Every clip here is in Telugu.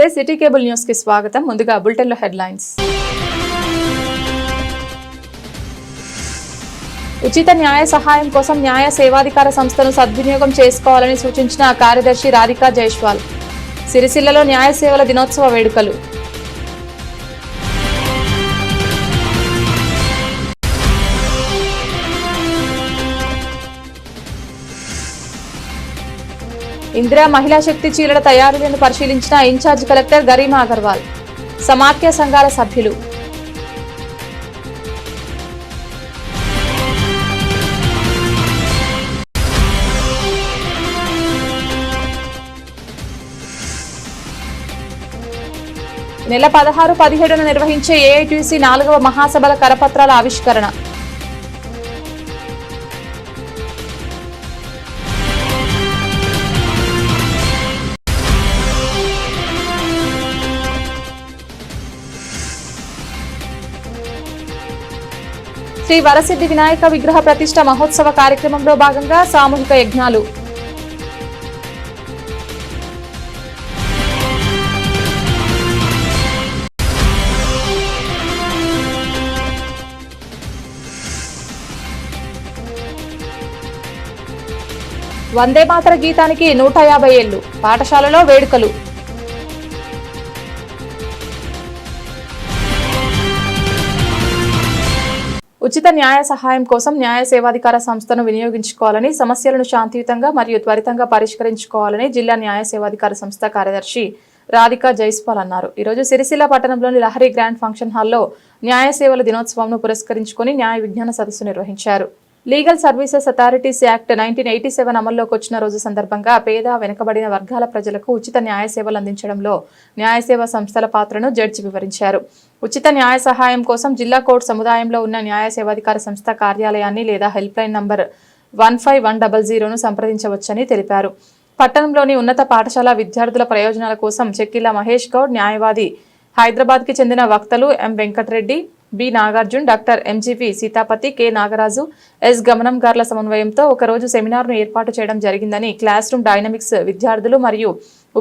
నమస్తే సిటీ కేబుల్ న్యూస్ కి స్వాగతం. ముందుగా బులెటిన్ లో హెడ్లైన్స్. ఉచిత న్యాయ సహాయం కోసం న్యాయ సేవాధికార సంస్థను సద్వినియోగం చేసుకోవాలని సూచించిన కార్యదర్శి రాధికా జైస్వాల్. సిరిసిల్లలో న్యాయ సేవల దినోత్సవ వేడుకలు. ఇందిరా మహిళా శక్తి చీరల తయారీలను పరిశీలించిన ఇన్ఛార్జ్ కలెక్టర్ గరిమా అగర్వాల్. సమాఖ్య సంఘాల సభ్యులు. నెల 16-17న నిర్వహించే ఏఐటీసీ 4వ మహాసభల కరపత్రాల ఆవిష్కరణ. శ్రీ వరసిద్ధి వినాయక విగ్రహ ప్రతిష్ట మహోత్సవ కార్యక్రమంలో భాగంగా సామూహిక యజ్ఞాలు. వందే మాతర గీతానికి 150 ఏళ్లు. పాఠశాలలో వేడుకలు. ఉచిత న్యాయ సహాయం కోసం న్యాయ సేవాధికార సంస్థను వినియోగించుకోవాలని, సమస్యలను శాంతియుతంగా మరియు త్వరితంగా పరిష్కరించుకోవాలని జిల్లా న్యాయ సేవాధికార సంస్థ కార్యదర్శి రాధికా జైస్వాల్ అన్నారు. ఈరోజు సిరిసిల్ల పట్టణంలోని లహరి గ్రాండ్ ఫంక్షన్ హాల్లో న్యాయ సేవల దినోత్సవంను పురస్కరించుకుని న్యాయ విజ్ఞాన సదస్సు నిర్వహించారు. లీగల్ సర్వీసెస్ అథారిటీస్ యాక్ట్ 1987 అమల్లోకి వచ్చిన రోజు సందర్భంగా పేద వెనుకబడిన వర్గాల ప్రజలకు ఉచిత న్యాయ సేవలు అందించడంలో న్యాయ సేవా సంస్థల పాత్రను జడ్జి వివరించారు. ఉచిత న్యాయ సహాయం కోసం జిల్లా కోర్టు సముదాయంలో ఉన్న న్యాయ సేవాధికార సంస్థ కార్యాలయాన్ని లేదా హెల్ప్ లైన్ నంబర్ 15100ను సంప్రదించవచ్చని తెలిపారు. పట్టణంలోని ఉన్నత పాఠశాల విద్యార్థుల ప్రయోజనాల కోసం చెక్కిళ్ల మహేష్ గౌడ్, న్యాయవాది హైదరాబాద్కి చెందిన వక్తలు ఎం Venkatareddy, B Nagarjun, doctor ఎంజీవి Sitapati, K Nagaraju, yes గమనం గార్ల సమన్వయంతో ఒకరోజు సెమినార్ను ఏర్పాటు చేయడం జరిగిందని, క్లాస్ రూమ్ డైనమిక్స్, విద్యార్థులు మరియు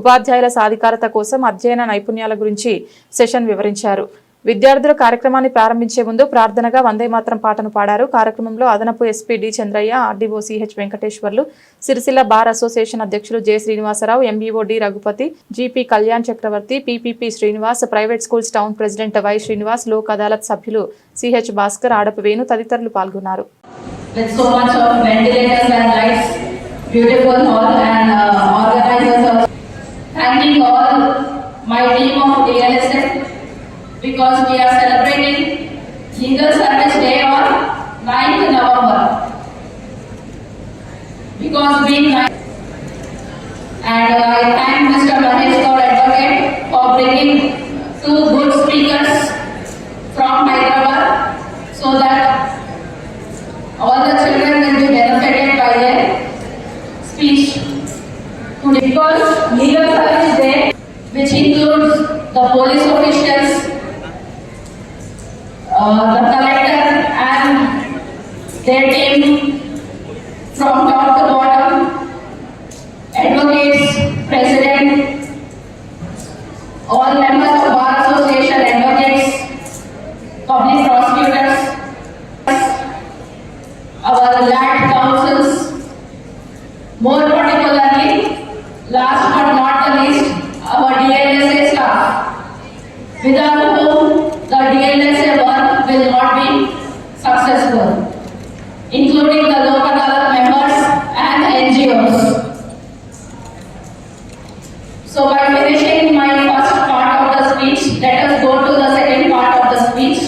ఉపాధ్యాయుల సాధికారత కోసం అధ్యయన నైపుణ్యాల గురించి సెషన్ వివరించారు. విద్యార్థులు కార్యక్రమాన్ని ప్రారంభించే ముందు ప్రార్థనగా వందే మాత్రం పాటను పాడారు. కార్యక్రమంలో అదనపు SP D Chandraiah, RDO CH Venkateswarlu, Sircilla bar association అధ్యక్షులు J Srinivasarao, MBO D Raghupathi, GP Kalyan Chakravarthi, PPP Srinivas, private schools town president Y Srinivas, Lok Adalat సభ్యులు సిహెచ్ భాస్కర్, ఆడపు వేణు తదితరులు పాల్గొన్నారు. Because we are celebrating Legal Service Day on 9th November. Because being 9th, and I thank Mr. Mahesh Gaur Advocate for bringing two good speakers from Hyderabad so that all the children will be benefited by their speech. Because Legal Service Day, which includes the police officials, the collector and their team from top to bottom, advocates, president, all members of Bar Association, advocates, public prosecutors, our land councils, more particularly, last but not the least, our DLSA staff, without whom the DLSA work will not be successful, including the local Adalat members and NGOs. So by finishing my first part of the speech, let us go to the second part of the speech.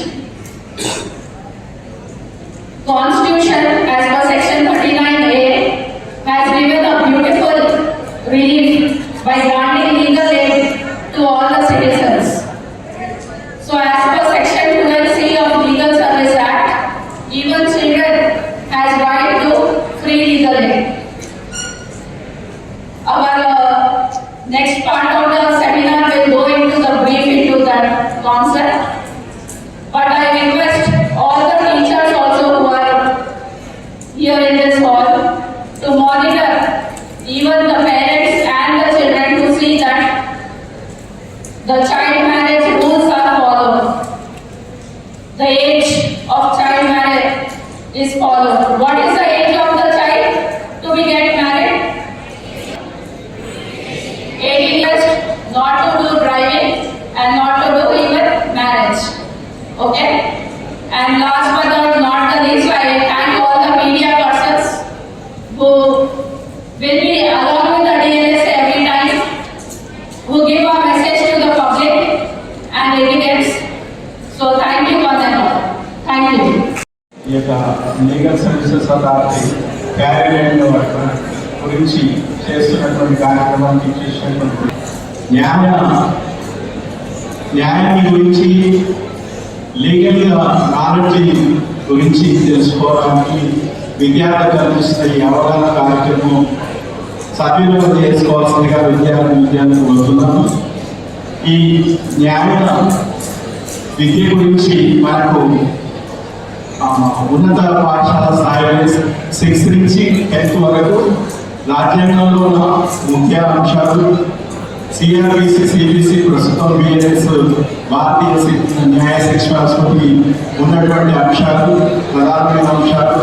Constitution as per section 39A has given a beautiful relief by granting legal aid to all the citizens. So as per section 12C of Legal Service Act, even children has right to free legal aid. Our next part of the seminar will go into the brief into that concept. But I request all the teachers also who are here in this hall to monitor even the parents and the children to see that 18 years not to do driving and not to do even marriage. Okay? And last but not the least, I thank all the media persons who will be along with the DLS every time, who give a message to the public and litigants. So thank you for that. Thank you. ఈ యొక్క లీగల్ సర్వీసెస్ అథారిటీ ప్యారిలైన్ గురించి చేస్తున్నటువంటి కార్యక్రమానికి చేసినటువంటి న్యాయాన్ని గురించి లీగల్గా నాలెడ్జ్ గురించి తెలుసుకోవడానికి విద్యార్థులు కల్పిస్తున్న ఈ అవగాహన కార్యక్రమం సద్వినియోగం చేసుకోవాల్సిందిగా విద్యార్థులు కోరుతున్నాము. ఈ న్యాయ విద్య గురించి మనకు ఉన్నత పాఠశాల స్థాయి 6th నుంచి 10th వరకు రాజ్యాంగంలో ఉన్న ముఖ్య అంశాలు, సిఆర్బిసి సిబిసి ప్రస్తుతం బిఎన్ఎస్ భారతీయ న్యాయ శిక్షణ స్మృతి ఉన్నటువంటి అంశాలు, ప్రధానమైన అంశాలు,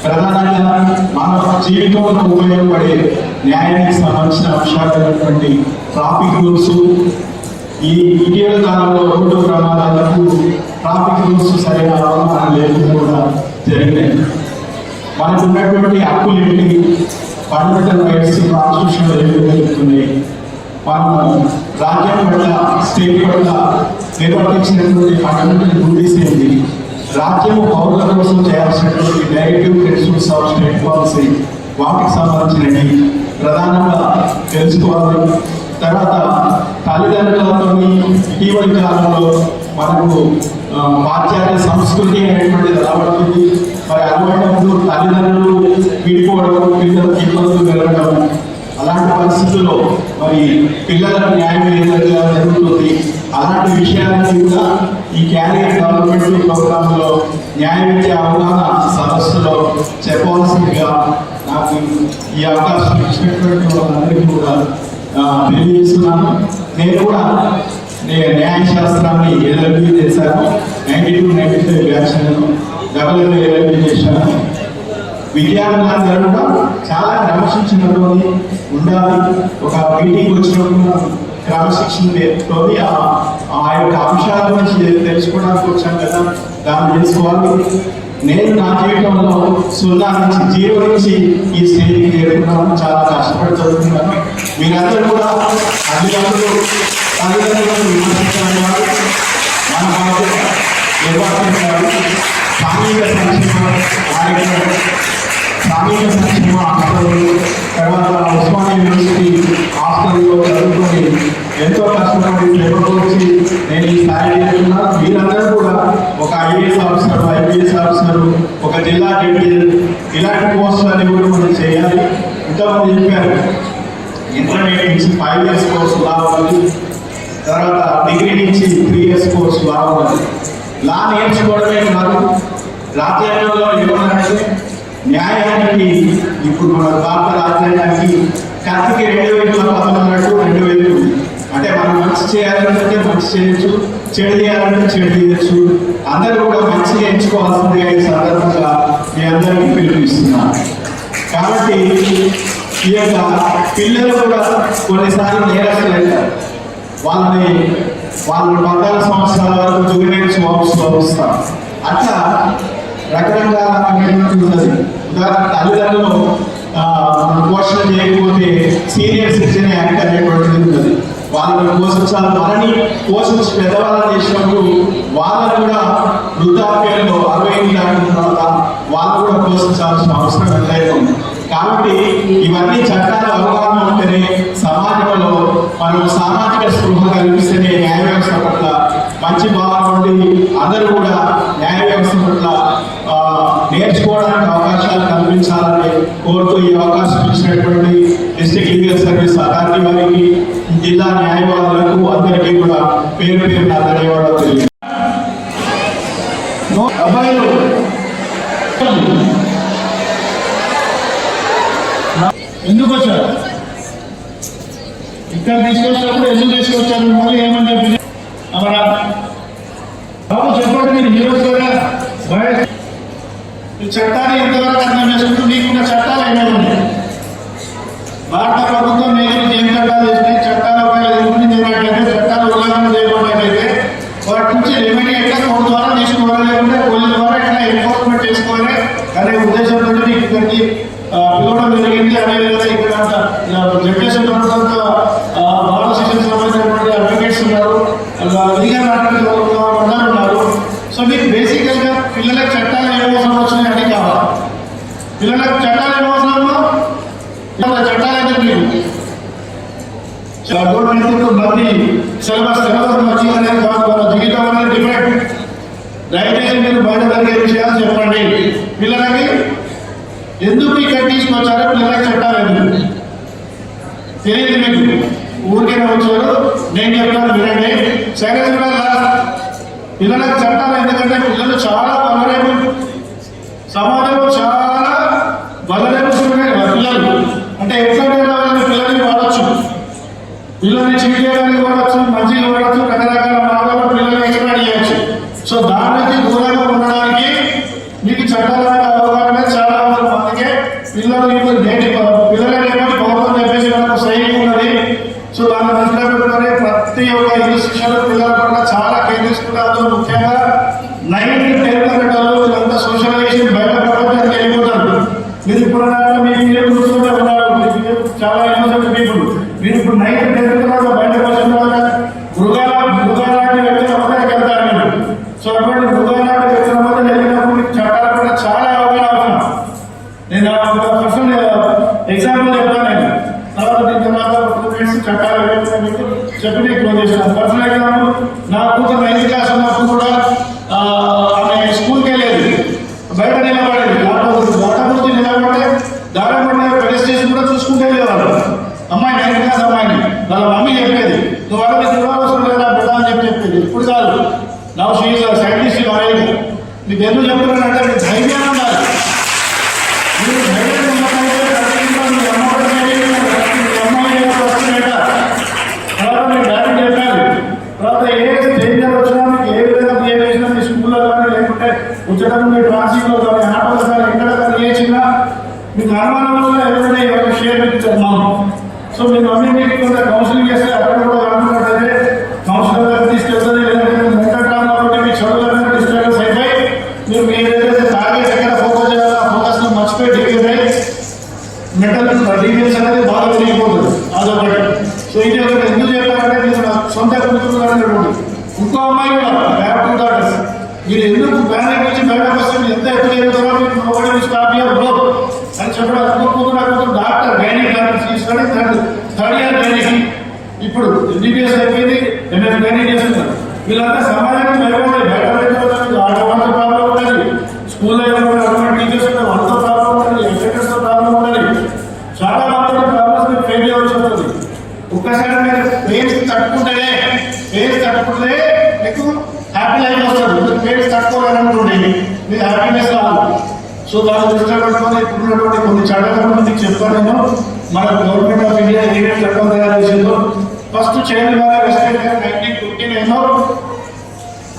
ప్రధానంగా మన జీవితంలో ఉపయోగపడే న్యాయానికి సంబంధించిన అంశాలైనటువంటి ట్రాఫిక్ రూల్స్, ఈ ఇటీవల కాలంలో రోడ్డు ప్రమాదాలకు ట్రాఫిక్ రూల్స్ సరైన అవగాహన లేకుండా కూడా జరిగినాయి. మనకు ఉన్నటువంటి హక్కులు ఏంటి, ఫండమెంటల్ రైట్స్ కాన్స్టిట్యూషన్లో ఏమి జరుగుతున్నాయి, మనం రాజ్యం పట్ల స్టేట్ పట్ల నిర్వర్తించినటువంటి ఫండమెంటల్ డ్యూటీస్ ఏంటి, రాజ్యం పౌరుల కోసం చేయాల్సినటువంటి directive principles of state policy వాటికి సంబంధించినవి ప్రధానంగా తెలుసుకోవాలి. తర్వాత తల్లిదండ్రులతో ఇటీవలి కాలంలో మనకు పాశ్చాత్య సంస్కృతి అనేటువంటిది అలవడుతుంది. మరి అలవాటప్పుడు తల్లిదండ్రులు విడిపోవడం, పిల్లలకు ఇబ్బందులు కలగడం, అలాంటి పరిస్థితుల్లో మరి పిల్లలకు న్యాయం ఏదైనా జరుగుతుంది. అలాంటి విషయాలన్నీ కూడా ఈ క్యారియర్ డెవలప్మెంట్ ప్రోగ్రాంలో న్యాయ విద్య అవగాహన సదస్సులో చెప్పవలసిందిగా నాకు ఈ అవకాశం ఇచ్చినటువంటి వాళ్ళందరికీ కూడా తెలియజేస్తున్నాను. నేను కూడా న్యాయశాస్త్రాన్ని ఎల్ఎల్బి చేశాను. 92-95 బ్యాచ్ ఎల్ఎల్బి చేశాను. విద్యార్థులందరూ కూడా చాలా క్రమశిక్షణతోని ఉండాలి. ఒక మీటింగ్ వచ్చినప్పుడు క్రమశిక్షణతో ఆ యొక్క అంశాల గురించి తెలుసుకోవడానికి వచ్చాను కదా, దాన్ని తెలుసుకోవాలి. నేను నా జీవితంలో 0 నుంచి 0 నుంచి ఈ స్టేజ్కి చేరుకున్నాను. చాలా కష్టపడి చదువుతున్నాను. మీరందరూ కూడా తల్లిదండ్రులను విమర్శించాలి, మన బాధ్యత నిర్వర్తించాలి. సామూహిక సంక్షేమ హాస్టల్, తర్వాత ఉస్మానియా యూనివర్సిటీ హాస్టల్లో చదువుకొని ఎంతో కష్టపడి చేపట్టి నేను ఈ స్థాయి చేస్తున్నా. మీరందరూ కూడా ఒక ఐఏఎస్ ఆఫీసర్, ఐపీఎస్ ఆఫీసర్, ఒక జిల్లా జడ్జి, ఇలాంటి పోస్టులన్నీ కూడా మనం చేయాలి. ఇంతమంది చెప్పారు ఇంటర్మీడియట్ నుంచి 5 years కోర్సు రావాలి, తర్వాత డిగ్రీ నుంచి 3 years కోర్సు రావాలి. లా నేర్చుకోవడమే కాదు, రాజ్యాంగంలో ఏమన్నారంటే న్యాయానికి ఇప్పుడు మన భారత రాజ్యాంగానికి కత్తికి 2 వైపుల పదం అన్నట్టు 2 వైపులు. అంటే మనం మంచి చేయాలంటే మంచి చేయొచ్చు, చెడు చేయాలంటే చెడు చేయొచ్చు. అందరూ కూడా మంచిగా ఎంచుకోవాల్సిందిగా ఈ సందర్భంగా మీ అందరికీ పిలుపునిస్తున్నాను. కాబట్టి ఈ యొక్క పిల్లలు కూడా కొన్నిసార్లు నేరస్తులైతారు. వాళ్ళు 14 సంవత్సరాల వరకు జూనియర్ పంపిస్తాం. అట్లా రకరకాల ఉంటుంది. ఉదాహరణ తల్లిదండ్రులు పోషణ చేయకపోతే సీనియర్ సిటిజన్ యాక్ట్ అనేటువంటిది ఉంటుంది. వాళ్ళని పోషించాలి. మనని పోషించి పెద్దవాళ్ళని చేసినప్పుడు వాళ్ళని కూడా వృద్ధాప్యంలో 60 దాటిన తర్వాత వాళ్ళు కూడా పోషించాల్సిన అవసరం ఎంతైనా ఉంది. కాబట్టి ఇవన్నీ చట్టాల అవగాహన ఉంటేనే సమాజంలో మనం సామాజిక స్పృహ కల్పిస్తేనే న్యాయ వ్యవస్థ పట్ల మంచి భావన ఉండి అందరూ కూడా న్యాయ వ్యవస్థ పట్ల నేర్చుకోవడానికి అవకాశాలు కల్పించాలని కోరుతూ ఈ అవకాశం ఇచ్చినటువంటి డిస్ట్రిక్ట్ లీగల్ సర్వీస్ అథారిటీ వారికి, జిల్లా న్యాయవాదులకు అందరికీ కూడా పేరు పేరున ధన్యవాదాలు తెలియదు. అబ్బాయిలు ఎందుకు వచ్చారు, ఇక్కడ తీసుకొచ్చినప్పుడు ఎందుకు తీసుకొచ్చారు, మళ్ళీ ఏమని చెప్పి బాబు చెప్పండి. మీరు హీరోస్ కూడా ఈ చట్టాన్ని ఎంతవరకు అర్థం చేసుకుంటూ నీకున్న చట్టాలు ఏమైనా ఉన్నాయి. భారత ప్రభుత్వం మీ గురించి ఏం చట్టాలు చేసినాయి, గవర్నమెంట్ మంది సిలబస్ మంచిగా అనేది కాదు, వాళ్ళ జీవితం అనేది డిఫరెంట్. దయచేసి మీరు బయట జరిగే విషయాలు చెప్పండి. పిల్లలకి ఎందుకు ఇక్కడ తీసుకొచ్చారో పిల్లలకి చెప్పాలి, తెలియదు మీకు, ఊరికైనా వచ్చారు. నేను చెప్తాను వినండి. సెకండ్ పిల్లలకు చట్టాలు, ఎందుకంటే పిల్లలు చాలా వలరేబుల్, సమాజంలో చాలా వలరేబుల్స్ ఉన్నాయి పిల్లలు. అంటే ఎట్లా వాళ్ళని పిల్లల్ని వాడచ్చు, పిల్లల్ని చీట్ చేయడానికి వాడచ్చు, మంచిగా వాడచ్చు, రకరకాల మార్గాల్లో పిల్లల్ని ఎక్స్ప్లెయిన్ చేయొచ్చు. సో దాని నుంచి దూరంగా ఉండడానికి మీకు చట్టాల అవగాహన చాలా అవసరం. అందుకే పిల్లలు నేటి పిల్లలని ఏమని ప్రభుత్వం చెప్పేసి మనకు సైన్ ఉన్నది. సో దాన్ని దృష్టిలో పెట్టుకొని ప్రతి ఒక్క ఇన్స్టిట్యూషన్ పిల్లల పట్ల చాలా కేర్ తీసుకుంటారు. ముఖ్యంగా 9th, 10th తరగతుల్లో వీళ్ళంతా సోషలైజేషన్ బయట ప్రపంచానికి వెళ్ళిపోతారు. మీరు ఇప్పుడు మీ పిల్లలు చూసుకుంటే ఉన్నారు, చాలా ఇన్నోసెంట్ పీపుల్. మీరు ఇప్పుడు 9th, 10th తర్వాత బయటకు వచ్చిన తర్వాత మృగాలాంటి వ్యక్తుల మధ్యకి వెళ్తారు మీరు. సో అటువంటి మృగాలాంటి వ్యక్తుల మధ్య వెళ్ళినప్పుడు మీకు చట్టాల పట్ల చాలా అవగాహన అవసరం. నేను ఒక పర్సనల్ ఎగ్జాంపుల్ చెప్తాను. నేను తర్వాత దీని తర్వాత 2 minutes చట్టాలు చెప్పి క్లోజ్ చేశాను. పర్సనల్ ఎగ్జాంపుల్, నా కూతురు 9th క్లాస్ ఉన్నప్పుడు కూడా ఆమె స్కూల్కి వెళ్ళేది, బయట నిలబడేది. వాటర్ గురించి నిలబడితే దారం పడిన పెడస్టేషన్ కూడా చూసుకుంటే వెళ్ళేవాళ్ళు. అమ్మాయి 9th క్లాస్ అమ్మాయిని వాళ్ళ మమ్మీ చెప్పేది, నువ్వు వాళ్ళని చూడవలసిన లేదా బిడ్డ అని చెప్పేది. ఇప్పుడు కాదు, నా షీఈ్ సైంటిస్ట్ అమెరికా. మీకు ఎందుకు చెప్తున్నానంటే మీకు ధైర్యం ఉండాలి. మీరు ధైర్యం ఉన్నట్లయితే మీ అమ్మాయి వస్తున్నాయట. తర్వాత మీరు డాడీ చెప్పాలి. తర్వాత ఏ డేంజర్ వచ్చినా మీకు ఏ విధంగా బిహేవ్ చేసినా మీ స్కూల్లో కానీ లేకుంటే ఉచ్చటం మీ ట్రాన్సిట్లో కానీ ఆటోలో కానీ ఎక్కడ కానీ ఏ చిన్న మీకు అనుమానంలో ఎవరైనా ఎవరైనా షేర్ పెట్టుకున్నాము. సో మీ మమ్మీ మీకు కొంత కౌన్సిలింగ్ చేస్తే అక్కడ కూడా అనుకున్నట్టయితే కౌన్సిలర్ దగ్గర తీసుకెళ్తుంది. లేదంటే మెంటల్ ట్రామా బట్టి మీ చదువులన్నీ డిస్టర్బెన్స్ అయిపోయి మీరు ఏదైతే టార్గెట్ ఎక్కడ ఫోకస్ చేయాలో ఆ ఫోకస్ని మర్చిపోయి డిగ్రీ మెంటల్ డీటెయిల్స్ అనేది బాగా పెరిగిపోతుంది అదొకటి. సో ఇది ఒకటి ఎందుకు చెప్పారంటే మీరు సొంత కూతురు ఇంకో అమ్మాయి కూడా ల్యాబ్ డాటర్స్. మీరు ఎందుకు బ్యానర్ నుంచి బయటకు వస్తే మీరు ఎంత ఎత్తు ఎదుగుతారో మీకు నోబడీ స్టాప్ యువర్ గ్రోత్ అని చెప్పడం. కూతురు doctor gynaec study third year gynaec, ఇప్పుడు ఎంబీబీఎస్ అయిపోయింది, ఎంఎస్ గైనిక్ చేస్తున్నారు. వీళ్ళంతా సమాజానికి భయపడాలి. బయట ఆడవాళ్ళతో ప్రాబ్లం ఉండాలి, స్కూల్లో గవర్నమెంట్ టీచర్స్ వాళ్ళతో ప్రాబ్లం ఉండాలి, ఎడ్యుకేటర్స్తో ప్రాబ్లం ఉండాలి. చాలా మంది ప్రాబ్లమ్స్ మీరు ఫెయిల్ చేయవలసి ఉంటుంది. ఒక్కసారి మీరు పేరు తట్టుకుంటే మీకు హ్యాపీ లైఫ్ వస్తుంది. పేరు తట్టుకోవాలనుకోండి మీకు హ్యాపీనెస్ రాదు. సో దాని దృష్టిలో పెట్టుకొని ఇప్పుడున్నటువంటి కొన్ని చట్టాల మీకు చెప్తాను నేను. మన గవర్నమెంట్ ఆఫ్ ఇండియా ఏమేమి చట్టం తయారు చేసిందో, ఫస్ట్ చైల్డ్ మ్యారేజ్ 1959లో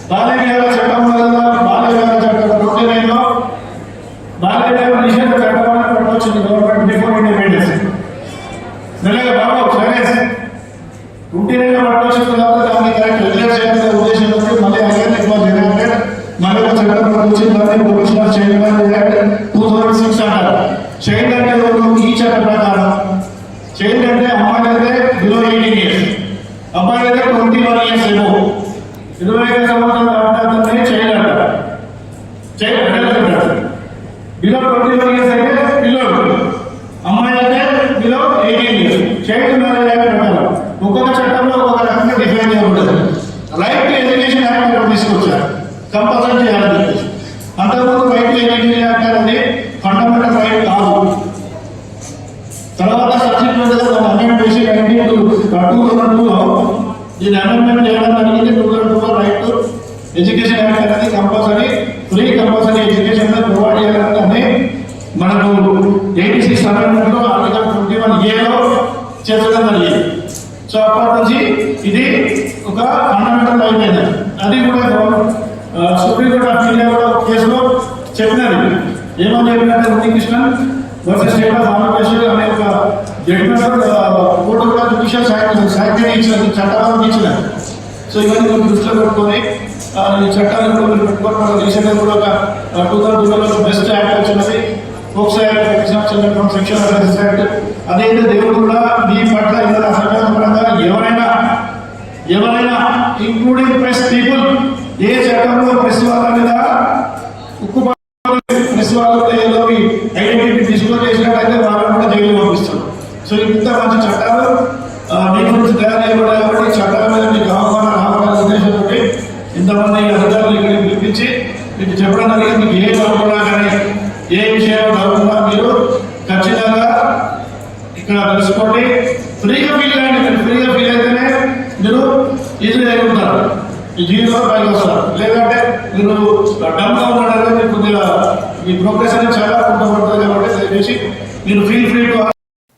బాల్య వివాహ చట్టం, బాల్య వివాహ చట్టం 29లో బాల్య వివాహ నిషేధ చట్టం అని పట్టుకొచ్చింది గవర్నమెంట్ బిఫోర్ ఇండిపెండెన్స్. మెల్లగా బాబు సరే 29లో పట్టుకొచ్చిన తర్వాత దాన్ని కరెక్ట్ రెగ్యులేట్ చేయాలనే ఉద్దేశంతో మళ్ళీ అగైన్ ఎక్కువ చేయాలంటే మళ్ళీ ఒక చట్టం పట్టుకొచ్చింది. దాన్ని ప్రొఫెషనల్ చైల్డ్ మ్యారేజ్ యాక్ట్ 2006 అంటారు. చైల్డ్ అంటే ఈ చట్ట ప్రకారం చైల్డ్ అంటే అమ్మాయి అయితే బిలో 18 years, అబ్బాయి అయితే 21 years ఏమో, 25 సంవత్సరాల దాటితే చైల్డ్ అంటారు. చైల్డ్ అంటారు. బిలో 21 years అయితే పిల్లోడు, అమ్మాయి అయితే below 18 years. Child marriage act ప్రకారం ఒక్కొక్క చట్టంలో ఒక్కొక్క రకంగా డిఫైన్ చేయబడుతుంది. రైట్ టు ఎడ్యుకేషన్ యాక్ట్ తీసుకొచ్చారు, కంపల్సరీ చేయాలని చెప్పేసి. అంతకుముందు రైట్ టు ఎడ్యుకేషన్ యాక్ట్ అనేది ఫండమెంటల్ రైట్ కాదు. తర్వాత సబ్సిక్వెంట్ గా దాన్ని అమెండ్మెంట్ చేసి 2002లో దీన్ని అమెండ్మెంట్ చేయడం జరిగింది. 2002లో రైట్ టు ఎడ్యుకేషన్ యాక్ట్ అనేది compulsory free compulsory education provide చేయాలని మనకు 86 అమెండ్మెంట్ లో ఆర్టికల్ 21A చేర్చడం జరిగింది. సో అప్పటి నుంచి ఇది ఒక ఫండమెంటల్ అయిపోయింది. అది కూడా సుప్రీంకోర్టు ఆఫ్ ఇండియా కూడా కేసులో చెప్పినది. ఏమని చెప్పినట్టే Unnikrishnan versus state of Andhra Pradesh అనే ఒక జడ్జిమెంట్ కోర్టు కూడా జ్యుడిషియల్ శాంక్షన్ ఇచ్చిన చట్టాలను ఇచ్చినారు. సో ఇవన్నీ కొన్ని దృష్టిలో పెట్టుకొని ఈ చట్టాలను కూడా మీరు పెట్టుకొని మన రీసెంట్గా కూడా ఒక 2002లో బెస్ట్ యాక్ట్ వచ్చినది, పోక్సో యాక్ట్ సెక్షన్ యాక్ట్. అదేంటే దేవుడు కూడా మీ పట్ల ఏదైనా అసంపరంగా ఎవరైనా ఇంక్లూడింగ్ ప్రెస్ పీపుల్ ఏ చట్టంలో ప్రెస్ వాళ్ళ మీద ఉక్కు ప్రెస్ వాళ్ళ ఏదోకి ఐడెంటిటీ డిస్క్లోజ్ చేసినట్టయితే వాళ్ళని కూడా జైలు పంపిస్తారు. సో ఇంత మంచి చట్టాలు మీ గురించి ఫ్రీగా ఫీల్ అయ్యండి. మీరు ఫ్రీగా ఫీల్ అయితేనే మీరు ఈజీగా ఎదుగుతారు, ఈ జీవితంలో పైకి వస్తారు. లేదంటే మీరు డమ్గా ఉన్నాడంటే మీరు కొద్దిగా మీ ప్రోగ్రెస్ అనేది చాలా కుంటపడుతుంది. కాబట్టి దయచేసి మీరు ఫీల్ ఫ్రీ టు.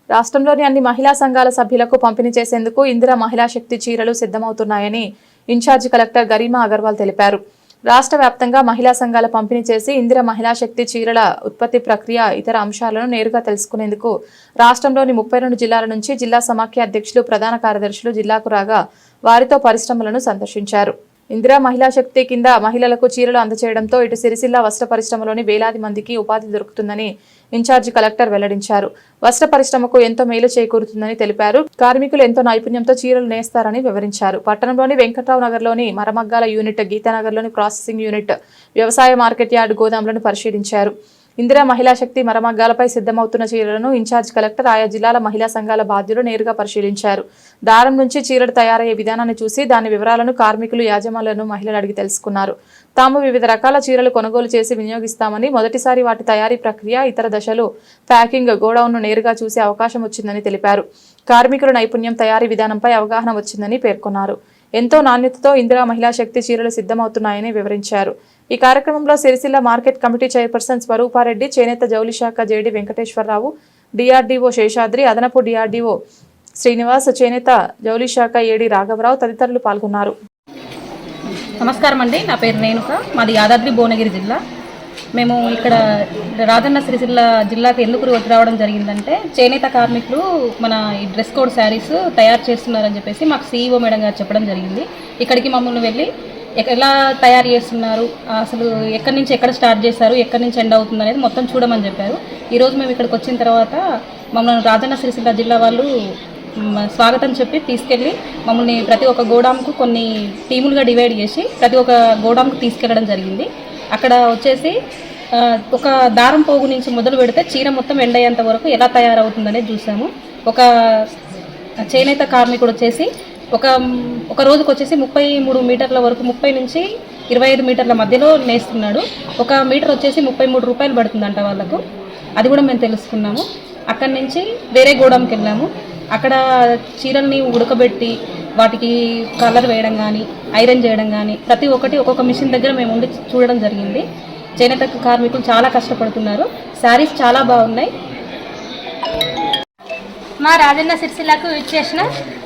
రాష్ట్రంలోని అన్ని మహిళా సంఘాల సభ్యులకు పంపిణీ చేసేందుకు ఇందిరా మహిళా శక్తి చీరలు సిద్ధమవుతున్నాయని ఇన్ఛార్జి కలెక్టర్ గరిమా అగర్వాల్ తెలిపారు. రాష్ట్ర వ్యాప్తంగా మహిళా సంఘాల పంపిణీ చేసి ఇందిరా మహిళా శక్తి చీరల ఉత్పత్తి ప్రక్రియ ఇతర అంశాలను నేరుగా తెలుసుకునేందుకు రాష్ట్రంలోని 32 జిల్లాల నుంచి జిల్లా సమాఖ్య అధ్యక్షులు, ప్రధాన కార్యదర్శులు జిల్లాకు రాగా వారితో పరిశ్రమలను సందర్శించారు. ఇందిరా మహిళా శక్తి కింద మహిళలకు చీరలు అందజేయడంతో ఇటు సిరిసిల్ల వస్త్ర పరిశ్రమలోని వేలాది మందికి ఉపాధి దొరుకుతుందని ఇన్ఛార్జి కలెక్టర్ వెల్లడించారు. వస్త్ర పరిశ్రమకు ఎంతో మేలు చేకూరుతుందని తెలిపారు. కార్మికులు ఎంతో నైపుణ్యంతో చీరలు నేస్తారని వివరించారు. పట్టణంలోని వెంకట్రావు నగర్లోని మరమగ్గాల యూనిట్, గీతానగర్లోని ప్రాసెసింగ్ యూనిట్, వ్యవసాయ మార్కెట్ యార్డ్ గోదాంలను పరిశీలించారు. ఇందిరా మహిళా శక్తి మరమగ్గాలపై సిద్ధమవుతున్న చీరలను ఇన్ఛార్జ్ కలెక్టర్ ఆయా జిల్లాల మహిళా సంఘాల బాధ్యులు నేరుగా పరిశీలించారు. దారం నుంచి చీరలు తయారయ్యే విధానాన్ని చూసి దాని వివరాలను కార్మికులు, యాజమాన్యాలను మహిళలు అడిగి తెలుసుకున్నారు. తాము వివిధ రకాల చీరలు కొనుగోలు చేసి వినియోగిస్తామని, మొదటిసారి వాటి తయారీ ప్రక్రియ, ఇతర దశలు, ప్యాకింగ్, గోడౌన్ను నేరుగా చూసే అవకాశం వచ్చిందని తెలిపారు. కార్మికుల నైపుణ్యం, తయారీ విధానంపై అవగాహన వచ్చిందని పేర్కొన్నారు. ఎంతో నాణ్యతతో ఇందిరా మహిళా శక్తి చీరలు సిద్ధమవుతున్నాయని వివరించారు. ఈ కార్యక్రమంలో Sircilla market committee chairperson Swarupa Reddy, చేనేత జౌలి శాఖ జేడి వెంకటేశ్వరరావు, డిఆర్డీఓ శేషాద్రి, అదనపు డిఆర్డీఓ శ్రీనివాస్, చేనేత జౌలి శాఖ ఏడి రాఘవరావు తదితరులు పాల్గొన్నారు. నమస్కారం అండి, నా పేరు రేణుక, మాది యాదాద్రి భువనగిరి జిల్లా. మేము ఇక్కడ రాజన్న సిరిసిల్ల జిల్లాకి ఎందుకు రావడం జరిగిందంటే, చేనేత కార్మికులు మన ఈ డ్రెస్ కోడ్ శారీస్ తయారు చేస్తున్నారని చెప్పేసి మాకు సీఈఓ మేడం గారు చెప్పడం జరిగింది. ఇక్కడికి మమ్మల్ని వెళ్ళి ఎలా తయారు చేస్తున్నారు, అసలు ఎక్కడి నుంచి ఎక్కడ స్టార్ట్ చేశారు, ఎక్కడి నుంచి ఎండ్ అవుతుంది అనేది మొత్తం చూడమని చెప్పారు. ఈరోజు మేము ఇక్కడికి వచ్చిన తర్వాత మమ్మల్ని రాజన్న సిరిసిల్ల జిల్లా వాళ్ళు స్వాగతం చెప్పి తీసుకెళ్ళి మమ్మల్ని ప్రతి ఒక్క గోడాంకు కొన్ని టీములుగా డివైడ్ చేసి ప్రతి ఒక్క గోడాంకు తీసుకెళ్ళడం జరిగింది. అక్కడ వచ్చేసి ఒక దారం పోగు నుంచి మొదలు పెడితే చీర మొత్తం ఎండ్ అయ్యేంత వరకు ఎలా తయారవుతుందనేది చూసాము. ఒక చేనేత కార్మికుడు వచ్చేసి ఒక రోజుకు వచ్చేసి 33 మీటర్ల వరకు, 30 నుంచి 25 మీటర్ల మధ్యలో నేస్తున్నాడు. ఒక మీటర్ వచ్చేసి 33 రూపాయలు పడుతుందంట వాళ్ళకు. అది కూడా మేము తెలుసుకున్నాము. అక్కడి నుంచి వేరే గోడంకి వెళ్ళాము. అక్కడ చీరల్ని ఉడకబెట్టి వాటికి కలర్ వేయడం కానీ, ఐరన్ చేయడం కానీ ప్రతి ఒక్కటి ఒక్కొక్క మిషన్ దగ్గర మేము ఉండి చూడడం జరిగింది. చేనేత కార్మికులు చాలా కష్టపడుతున్నారు. శారీస్ చాలా బాగున్నాయి. మా రాజన్న సిరిసిల్లకు ఇచ్చేసిన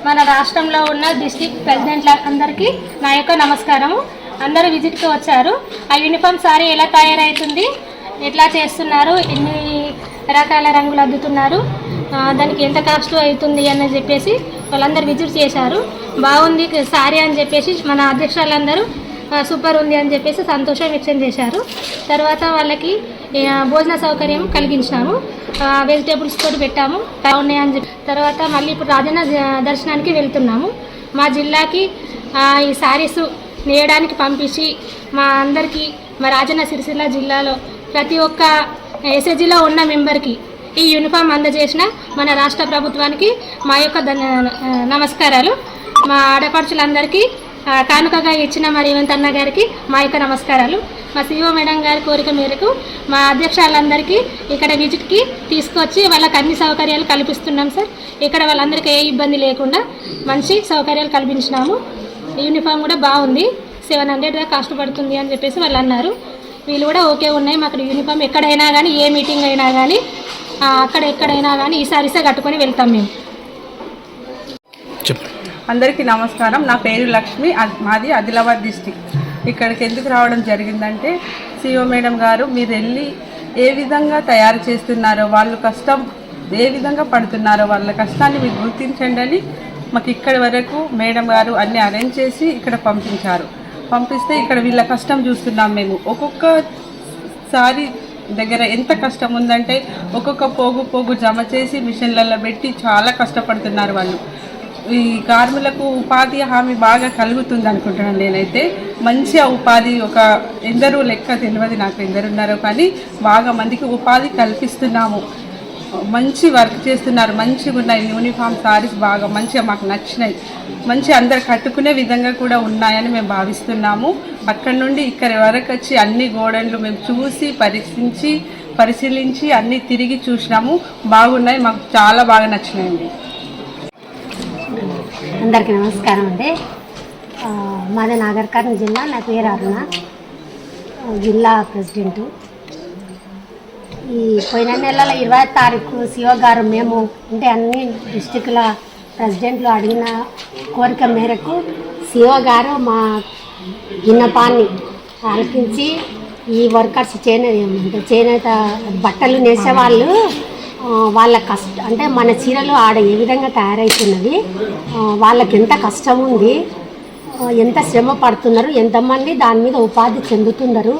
మన రాష్ట్రంలో ఉన్న డిస్ట్రిక్ట్ ప్రెసిడెంట్ల అందరికీ నా యొక్క నమస్కారము. అందరూ విజిట్కి వచ్చారు. ఆ యూనిఫామ్ సారీ ఎలా తయారవుతుంది, ఎట్లా చేస్తున్నారు, ఎన్ని రకాల రంగులు అద్దుతున్నారు, దానికి ఎంత కాస్ట్ అవుతుంది అని చెప్పేసి వాళ్ళందరూ విజిట్ చేశారు. బాగుంది సారీ అని చెప్పేసి మన అధ్యక్షులందరూ సూపర్ ఉంది అని చెప్పేసి సంతోషం వ్యక్తం చేశారు. తర్వాత వాళ్ళకి భోజన సౌకర్యం కలిగించినాము. వెజిటేబుల్స్ తోటి పెట్టాము, బాగున్నాయి అని చెప్పి. తర్వాత మళ్ళీ ఇప్పుడు రాజన్న దర్శనానికి వెళ్తున్నాము. మా జిల్లాకి ఈ శారీస్ నేయడానికి పంపించి మా అందరికీ మా రాజన్న సిరిసిల్ల జిల్లాలో ప్రతి ఒక్క ఎస్ఎస్జిలో ఉన్న మెంబర్కి ఈ యూనిఫామ్ అందజేసిన మన రాష్ట్ర ప్రభుత్వానికి మా యొక్క నమస్కారాలు. మా ఆడపడుచులందరికీ కానుకగా ఇచ్చిన మా రేవంత్ అన్న గారికి మా యొక్క నమస్కారాలు. మా సీఓ మేడం గారి కోరిక మేరకు మా అధ్యక్షులందరికీ ఇక్కడ విజిట్కి తీసుకొచ్చి వాళ్ళకి అన్ని సౌకర్యాలు కల్పిస్తున్నాం సార్. ఇక్కడ వాళ్ళందరికీ ఏ ఇబ్బంది లేకుండా మంచి సౌకర్యాలు కల్పించినాము. యూనిఫామ్ కూడా బాగుంది, 700 దాకా కాస్ట్ పడుతుంది అని చెప్పేసి వాళ్ళు అన్నారు. వీళ్ళు కూడా ఓకే ఉన్నాయి. మాకు యూనిఫామ్ ఎక్కడైనా కానీ, ఏ మీటింగ్ అయినా కానీ, ఎక్కడైనా కానీ ఈ సారీసే కట్టుకొని వెళ్తాం మేము. అందరికీ నమస్కారం. నా పేరు లక్ష్మి, మాది ఆదిలాబాద్ డిస్టిక్. ఇక్కడికి ఎందుకు రావడం జరిగిందంటే, సిఓ మేడం గారు మీరు వెళ్ళి ఏ విధంగా తయారు చేస్తున్నారో, వాళ్ళు కష్టం ఏ విధంగా పడుతున్నారో వాళ్ళ కష్టాన్ని మీరు గుర్తించండి అని మాకు ఇక్కడి వరకు మేడం గారు అన్నీ అరేంజ్ చేసి ఇక్కడ పంపిస్తే ఇక్కడ వీళ్ళ కష్టం చూస్తున్నాం మేము. ఒక్కొక్కసారి దగ్గర ఎంత కష్టం ఉందంటే ఒక్కొక్క పోగు జమ చేసి మిషన్లలో పెట్టి చాలా కష్టపడుతున్నారు వాళ్ళు. ఈ కార్మికులకు ఉపాధి హామీ బాగా కలుగుతుంది అనుకుంటున్నాను నేనైతే. మంచిగా ఉపాధి ఎందరూ లెక్క తెలియదు నాకు, ఎందరున్నారో కానీ బాగా మందికి ఉపాధి కల్పిస్తున్నాము. మంచి వర్క్ చేస్తున్నారు, మంచిగా ఉన్నాయి యూనిఫామ్ సారీస్, బాగా మంచిగా మాకు నచ్చినాయి. మంచి అందరు కట్టుకునే విధంగా కూడా ఉన్నాయని మేము భావిస్తున్నాము. అక్కడి నుండి ఇక్కడి వరకు వచ్చి అన్ని గోడన్లు మేము చూసి పరిశీలించి అన్నీ తిరిగి చూసినాము. బాగున్నాయి, మాకు చాలా బాగా నచ్చినాయండి. అందరికీ నమస్కారం అండి. మాది నాగర్ కర్నూలు జిల్లా. నా పేరు అరుణ, జిల్లా ప్రెసిడెంటు. ఈ పోయిన నెల 20వ తారీఖు సిఓ గారు మేము అంటే అన్ని డిస్టిక్ల ప్రెసిడెంట్లు అడిగిన కోరిక మేరకు సిఓ గారు మా విన్నపాన్ని ఆలకించి ఈ వర్కర్స్ చేనేత బట్టలు నేసేవాళ్ళు వాళ్ళ అంటే మన చీరలు ఆడ ఏ విధంగా తయారవుతున్నది, వాళ్ళకి ఎంత కష్టం ఉంది, ఎంత శ్రమ పడుతున్నారు, ఎంతమంది దాని మీద ఉపాధి చెందుతున్నారు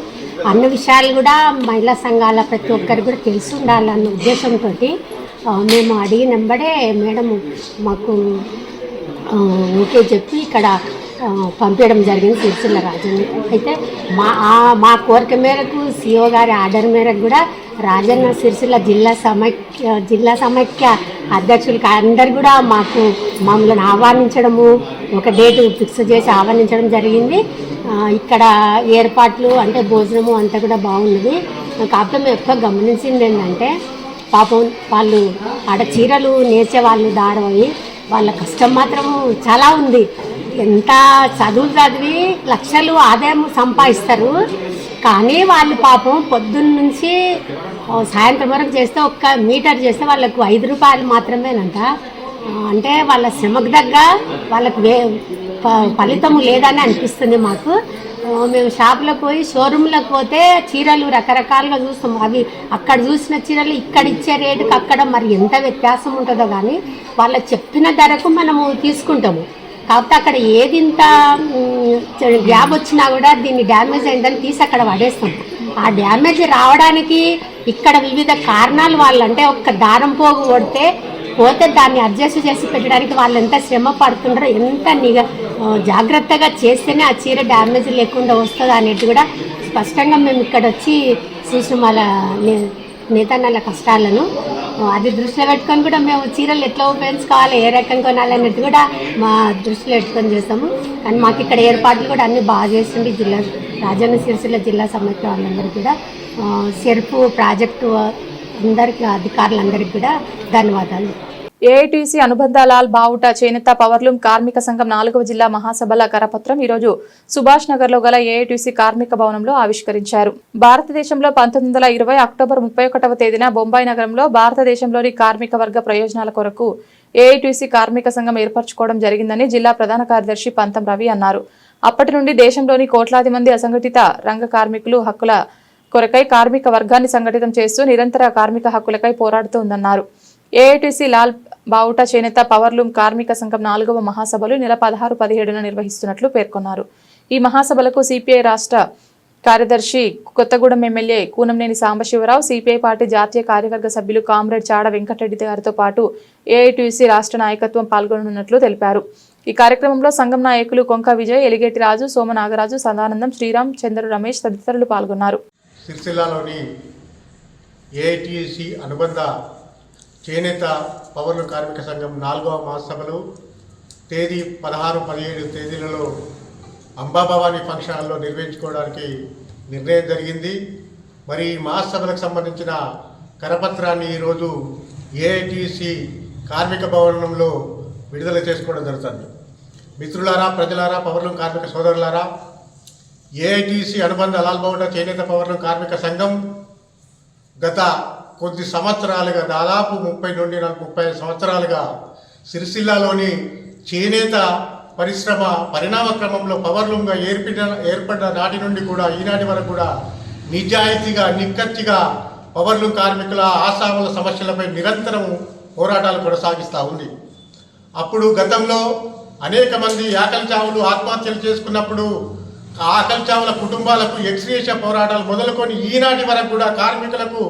అన్న విషయాలు కూడా మహిళా సంఘాల ప్రతి ఒక్కరికి కూడా తెలిసి ఉండాలన్న ఉద్దేశంతో మేము అడిగినంబడే మేడం మాకు ఓకే చెప్పి ఇక్కడ పంపించడం జరిగింది సిరిసిల్ల రాజన్న. అయితే మా కోరిక మేరకు సిఓ గారి ఆర్డర్ మేరకు కూడా రాజన్న సిరిసిల్ల జిల్లా సమైక్య అధ్యక్షులకి అందరు కూడా మమ్మల్ని ఆహ్వానించడము, ఒక డేట్ ఫిక్స్ చేసి ఆహ్వానించడం జరిగింది. ఇక్కడ ఏర్పాట్లు అంటే భోజనము అంతా కూడా బాగున్నది. కాకపోతే మేము ఎక్కువ గమనించింది ఏంటంటే పాపం వాళ్ళు ఆడ చీరలు నేర్చే వాళ్ళు దాడవి వాళ్ళ కష్టం మాత్రము చాలా ఉంది. ఎంత చదివి లక్షలు ఆదాయం సంపాదిస్తారు, కానీ వాళ్ళు పాపం పొద్దున్న నుంచి సాయంత్రం వరకు చేస్తే ఒక్క మీటర్ చేస్తే వాళ్ళకు 5 రూపాయలు మాత్రమేనంట. అంటే వాళ్ళ శ్రమకు దగ్గ వాళ్ళకు ఫలితము లేదని అనిపిస్తుంది మాకు. మేము షాపులకు పోయి షోరూంలకు పోతే చీరలు రకరకాలుగా చూస్తాం. అవి అక్కడ చూసిన చీరలు ఇక్కడ ఇచ్చే రేటుకి అక్కడ మరి ఎంత వ్యత్యాసం ఉంటుందో కానీ వాళ్ళ చెప్పిన ధరకు మనము తీసుకుంటాము. కాకపోతే అక్కడ ఏది ఇంత గ్యాప్ వచ్చినా కూడా దీన్ని డ్యామేజ్ అయిందని తీసి అక్కడ పడేస్తాం. ఆ డ్యామేజ్ రావడానికి ఇక్కడ వివిధ కారణాలు. వాళ్ళు అంటే ఒక్క దారం పోగు పోతే దాన్ని అడ్జస్ట్ చేసి పెట్టడానికి వాళ్ళు ఎంత శ్రమ పడుతుంటారో, ఎంత జాగ్రత్తగా చేస్తేనే ఆ చీర డ్యామేజ్ లేకుండా వస్తుంది అనేది కూడా స్పష్టంగా మేము ఇక్కడ వచ్చి చూసిన వాళ్ళ నేతన్నల కష్టాలను అది దృష్టిలో పెట్టుకొని కూడా మేము చీరలు ఎట్లా ఉపయోగించుకోవాలి, ఏ రకం కొనాలన్నట్టు కూడా మా దృష్టిలో పెట్టుకొని చేస్తాము. కానీ మాకు ఇక్కడ ఏర్పాట్లు కూడా అన్నీ బాగా చేస్తుంది. రాజన్న సిరిసిల్ల జిల్లా సమైక్య వాళ్ళందరికీ కూడా సెర్పు ప్రాజెక్టు అందరికీ అధికారులందరికీ కూడా ధన్యవాదాలు. ఏఐటీసీ అనుబంధలాల్ బావుట చేనేత పవర్లూమ్ కార్మిక సంఘం 4వ జిల్లా మహాసభల కరపత్రం ఈరోజు సుభాష్ నగర్ లో గల ఏఐటీసీ కార్మిక భవనంలో ఆవిష్కరించారు. భారతదేశంలో 1920 అక్టోబర్ 31వ తేదీన బొంబాయి నగరంలో భారతదేశంలోని కార్మిక వర్గ ప్రయోజనాల కొరకు ఏఐటీసీ కార్మిక సంఘం ఏర్పరచుకోవడం జరిగిందని జిల్లా ప్రధాన కార్యదర్శి పంతం రవి అన్నారు. అప్పటి నుండి దేశంలోని కోట్లాది మంది అసంఘటిత రంగ కార్మికులు హక్కుల కొరకై కార్మిక వర్గాన్ని సంఘటితం చేస్తూ నిరంతర కార్మిక హక్కులకై పోరాడుతోందన్నారు. ఏఐటీసీ లాల్ బావుట చేనేత పవర్లూమ్ కార్మిక సంఘం 4వ మహాసభలు నెల 16, 17న నిర్వహిస్తున్నట్లు పేర్కొన్నారు. ఈ మహాసభలకు సిపిఐ రాష్ట్ర కార్యదర్శి Kothagudem MLA Kunamneni Sambasivarao, CPI party జాతీయ కార్యవర్గ సభ్యులు కామ్రేడ్ చాడ వెంకటరెడ్డి గారితో పాటు ఏఐటీసీ రాష్ట్ర నాయకత్వం పాల్గొననున్నట్లు తెలిపారు. ఈ కార్యక్రమంలో సంఘం నాయకులు కొంక విజయ్, ఎలిగేటి రాజు, సోమ నాగరాజు, సదానందం, శ్రీరామ్, చంద్ర రమేష్ తదితరులు పాల్గొన్నారు. సిరిసిల్లాలోని ఏఐటీసీ అనుబంధ చేనేత పవర్లు కార్మిక సంఘం 4వ మహాసభలు తేదీ 16, 17 తేదీలలో అంబాభవాని ఫంక్షన్ హాల్లో నిర్వహించుకోవడానికి నిర్ణయం జరిగింది. మరి ఈ మహాసభలకు సంబంధించిన కరపత్రాన్ని ఈరోజు ఏఐటీసీ కార్మిక భవనంలో విడుదల చేసుకోవడం జరుగుతుంది. మిత్రులారా, ప్రజలారా, పవర్లూమ్ కార్మిక సోదరులారా, ఏఐటీసీ అనుబంధ లాల్ బావుట చేనేత పవర్లూమ్ కార్మిక సంఘం గత కొద్ది సంవత్సరాలుగా, దాదాపు 30 నుండి 35 సంవత్సరాలుగా సిరిసిల్లాలోని చేనేత పరిశ్రమ పరిణామ క్రమంలో పవర్లూమ్గా ఏర్పడిన నాటి నుండి కూడా ఈనాటి వరకు కూడా నిజాయితీగా, నిక్కచ్చిగా పవర్లూమ్ కార్మికుల ఆశాముల సమస్యలపై నిరంతరం పోరాటాలు కొనసాగిస్తూ ఉంది. అప్పుడు గతంలో అనేక మంది ఆకలి చావులు ఆత్మహత్యలు చేసుకున్నప్పుడు ఆకలి చావుల కుటుంబాలకు ఎక్స్గ్రేషియా పోరాటాలు మొదలుకొని ఈనాటి వరకు కూడా కార్మికులకు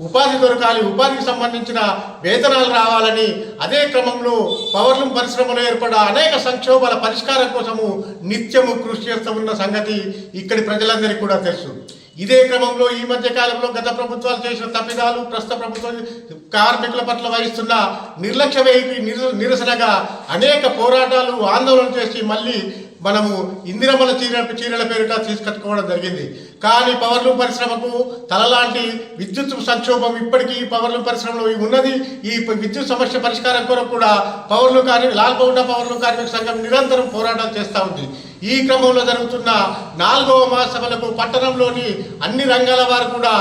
ఉపాధి దొరకాలి, ఉపాధికి సంబంధించిన వేతనాలు రావాలని అదే క్రమంలో పవర్లూమ్ పరిశ్రమలో ఏర్పడ అనేక సంక్షోభాల పరిష్కారం కోసము నిత్యము కృషి చేస్తూ ఉన్న సంగతి ఇక్కడి ప్రజలందరికీ కూడా తెలుసు. ఇదే క్రమంలో ఈ మధ్య కాలంలో గత ప్రభుత్వాలు చేసిన తప్పిదాలు, ప్రస్తుత ప్రభుత్వం కార్మికుల పట్ల వహిస్తున్న నిర్లక్ష్య నిరసనగా అనేక పోరాటాలు, ఆందోళన చేసి మళ్ళీ మనము ఇందిరమ్మల చీరల పేరిట తీసుకొచ్చుకోవడం జరిగింది. కానీ పవర్లూమ్ పరిశ్రమకు తలలాంటి విద్యుత్ సంక్షోభం ఇప్పటికీ పవర్లూమ్ పరిశ్రమలో ఉన్నది. ఈ విద్యుత్ సమస్య పరిష్కారం కొరకు కూడా లాల్బౌండ పవర్లూమ్ కార్మిక సంఘం నిరంతరం పోరాటాలు చేస్తూ ఉంది. ఈ క్రమంలో జరుగుతున్న 4వ మహాసభలకు పట్టణంలోని అన్ని రంగాల వారు కూడా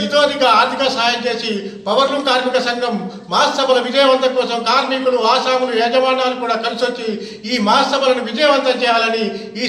ఇతోధిక ఆర్థిక సహాయం చేసి పవర్లూమ్ కార్మిక సంఘం మహాసభల విజయవంతం కోసం కార్మికులు, ఆసాములు, యజమానాలు కూడా కలిసి వచ్చి ఈ మహాసభలను విజయవంతం చేయాలని ఈ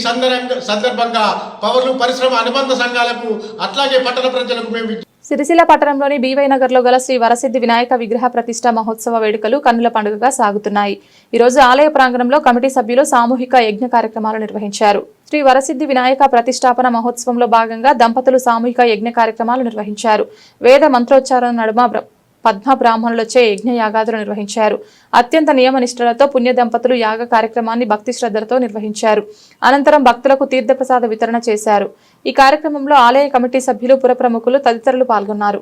సందర్భంగా పవర్లూమ్ పరిశ్రమ అనుబంధ సంఘాలకు అట్లాగే పట్టణ ప్రజలకు మేము సిరిసిల్ల పట్టణంలోని బీవై నగర్లో గల శ్రీ వరసిద్ధి వినాయక విగ్రహ ప్రతిష్ట మహోత్సవ వేడుకలు కన్నుల పండుగగా సాగుతున్నాయి. ఈ రోజు ఆలయ ప్రాంగణంలో కమిటీ సభ్యులు సామూహిక యజ్ఞ కార్యక్రమాలు నిర్వహించారు. శ్రీ వరసిద్ధి వినాయక ప్రతిష్టాపన మహోత్సవంలో భాగంగా దంపతులు సామూహిక యజ్ఞ కార్యక్రమాలు నిర్వహించారు. వేద మంత్రోచ్చారణ నడుమ పద్మ బ్రాహ్మణులచే యజ్ఞ యాగాదులు నిర్వహించారు. అత్యంత నియమనిష్టలతో పుణ్య దంపతులు యాగ కార్యక్రమాన్ని భక్తి శ్రద్ధలతో నిర్వహించారు. అనంతరం భక్తులకు తీర్థప్రసాద వితరణ చేశారు. ఈ కార్యక్రమంలో ఆలయ కమిటీ సభ్యులు, పుర ప్రముఖులు తదితరులు పాల్గొన్నారు.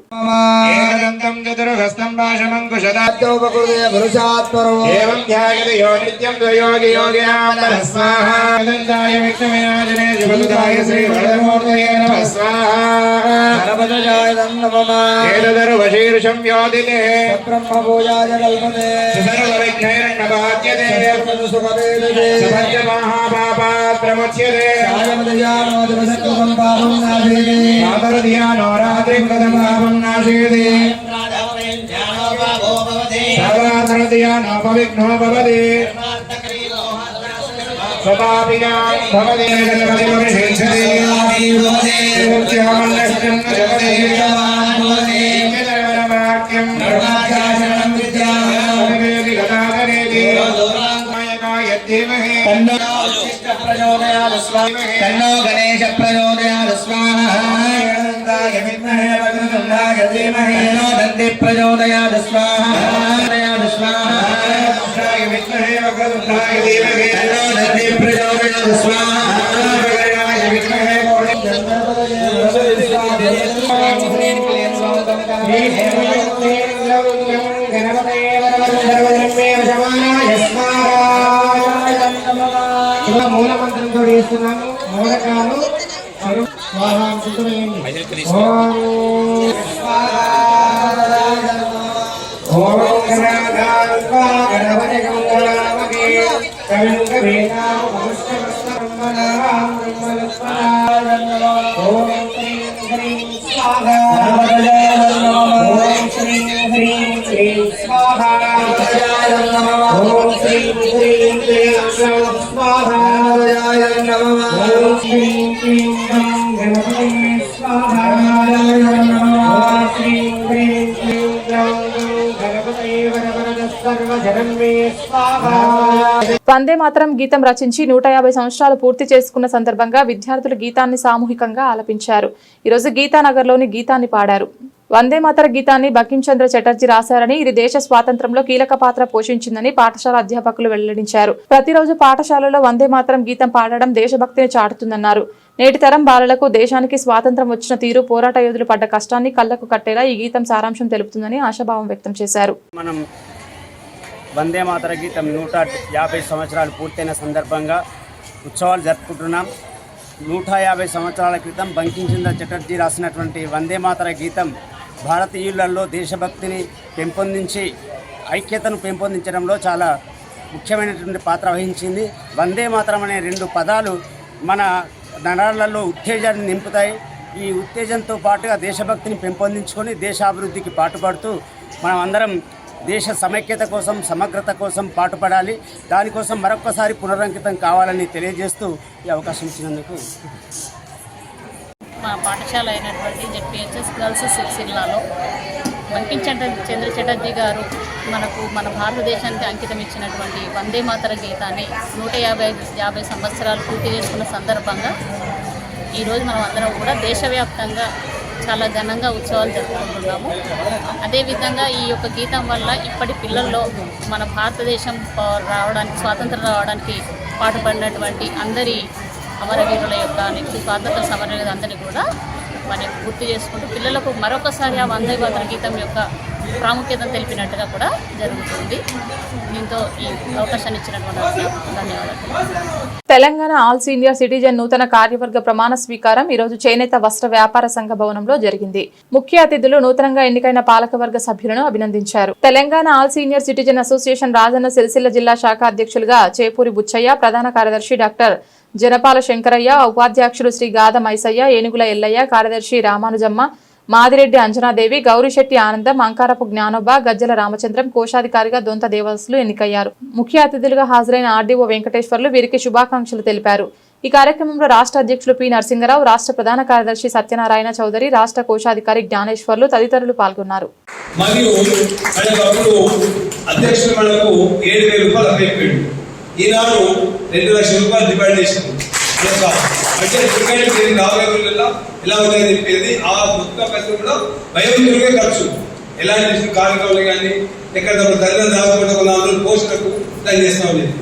तन्नो गणेश प्रचोदयात् स्वाहा तन्नो दन्ति प्रचोदयात् स्वाहा तन्नो दन्ति प्रचोदयात् स्वाहा మూలమంత్రంతో చేస్తున్నాము. మూలకాలు వందే మాతరం గీతం రచించి 150 సంవత్సరాలు పూర్తి చేసుకున్న సందర్భంగా విద్యార్థులు గీతాన్ని సామూహికంగా ఆలపించారు. ఈరోజు గీతానగర్లోని గీతాన్ని పాడారు. వందే మాతర గీతాన్ని బంకించంద్ర చటర్జీ రాశారని, ఇది దేశ స్వాతంత్రంలో కీలక పాత్ర పోషించిందని పాఠశాల అధ్యాపకులు వెల్లడించారు. ప్రతిరోజు పాఠశాలలో వందే మాతరం గీతం పాడడం దేశభక్తిని చాటుతుందన్నారు. నేటి తరం బాలలకు దేశానికి స్వాతంత్రం వచ్చిన తీరు, పోరాట యోధులు పడ్డ కష్టాన్ని కళ్లకు కట్టేలా ఈ గీతం సారాంశం తెలుపుతుందని ఆశాభావం వ్యక్తం చేశారు. మనం వందే మాతర గీతం 150 సంవత్సరాలు పూర్తయిన సందర్భంగా ఉత్సవాలు జరుపుకుంటున్నాం. 150 సంవత్సరాల క్రితం బంకించంద్ర చటర్జీ రాసినటువంటి వందే మాతర గీతం భారతీయులలో దేశభక్తిని పెంపొందించి ఐక్యతను పెంపొందించడంలో చాలా ముఖ్యమైనటువంటి పాత్ర వహించింది. వందే మాతరం అనే 2 పదాలు మన నరాలలో ఉత్తేజాన్ని నింపుతాయి. ఈ ఉత్తేజంతో పాటుగా దేశభక్తిని పెంపొందించుకొని దేశాభివృద్ధికి పాటుపడుతూ మనం అందరం దేశ సమైక్యత కోసం, సమగ్రత కోసం పాటుపడాలి. దానికోసం మరొక్కసారి పునరంకితం కావాలని తెలియజేస్తూ ఈ అవకాశం ఇచ్చినందుకు మా పాఠశాల అయినటువంటి జెడ్పీహెచ్ఎస్ గర్ల్స్ సిరిసిల్లాలో బంకించంద్ర చటర్జీ గారు మన భారతదేశానికి అంకితం ఇచ్చినటువంటి వందే మాతర గీతాన్ని 150 సంవత్సరాలు పూర్తి చేసుకున్న సందర్భంగా ఈరోజు మనం అందరం కూడా దేశవ్యాప్తంగా చాలా ఘనంగా ఉత్సవాలు జరుపుకుంటున్నాము. అదేవిధంగా ఈ యొక్క గీతం వల్ల ఇప్పటి పిల్లల్లో మన భారతదేశం స్వాతంత్రం రావడానికి పాటుపడినటువంటి అందరి అమరవీరుల యొక్క స్వాతంత్ర సమరయోధులందరినీ కూడా మనం గుర్తు చేసుకుంటూ పిల్లలకు మరొకసారి ఆ వందే మాతర గీతం యొక్క ప్రాముఖ్యతను తెలిపినట్టుగా కూడా జరుగుతుంది. దీంతో ఈ అవకాశాన్ని ఇచ్చినటువంటి ధన్యవాదాలు. తెలంగాణ ఆల్ సీనియర్ సిటిజన్ నూతన కార్యవర్గ ప్రమాణ స్వీకారం ఈరోజు చేనేత వస్త్ర వ్యాపార సంఘ భవనంలో జరిగింది. ముఖ్య అతిథులు నూతనంగా ఎన్నికైన పాలకవర్గ సభ్యులను అభినందించారు. Telangana all senior citizen association Rajanna Sircilla జిల్లా శాఖ అధ్యక్షులుగా చేపూరి బుచ్చయ్య, ప్రధాన కార్యదర్శి డాక్టర్ జనపాల శంకరయ్య, ఉపాధ్యక్షులు శ్రీ గాద మైసయ్య, ఏనుగుల ఎల్లయ్య, కార్యదర్శి రామానుజమ్మ, మాదిరెడ్డి అంజనాదేవి, గౌరిశెట్టి ఆనందం, అంకారపు జ్ఞానోబా, గజ్జల రామచంద్రం, కోశాధికారిగా దొంత దేవసులు ఎన్నికయ్యారు. ముఖ్య అతిథులుగా హాజరైన ఆర్డీఓ వెంకటేశ్వర్లు వీరికి శుభాకాంక్షలు తెలిపారు. ఈ కార్యక్రమంలో రాష్ట్ర అధ్యక్షులు పి నరసింగరావు, రాష్ట్ర ప్రధాన కార్యదర్శి సత్యనారాయణ చౌదరి, రాష్ట్ర కోశాధికారి జ్ఞానేశ్వర్లు తదితరులు పాల్గొన్నారు. ఈనాడు 2 లక్షల రూపాయలు డిమాండ్ చేసింది. అంటే డిమాండ్ 4 రోజులలో ఎలా ఉందని చెప్పేది ఆ మొత్తం ఖర్చు కూడా భయంకరంగా ఖర్చు. ఎలాంటి కార్యక్రమాలు కానీ ఎక్కడ తల్లిదండ్రులు దాచుకుంటే కొన్ని అందరూ పోషణకు దాన్ని చేస్తాం లేదు.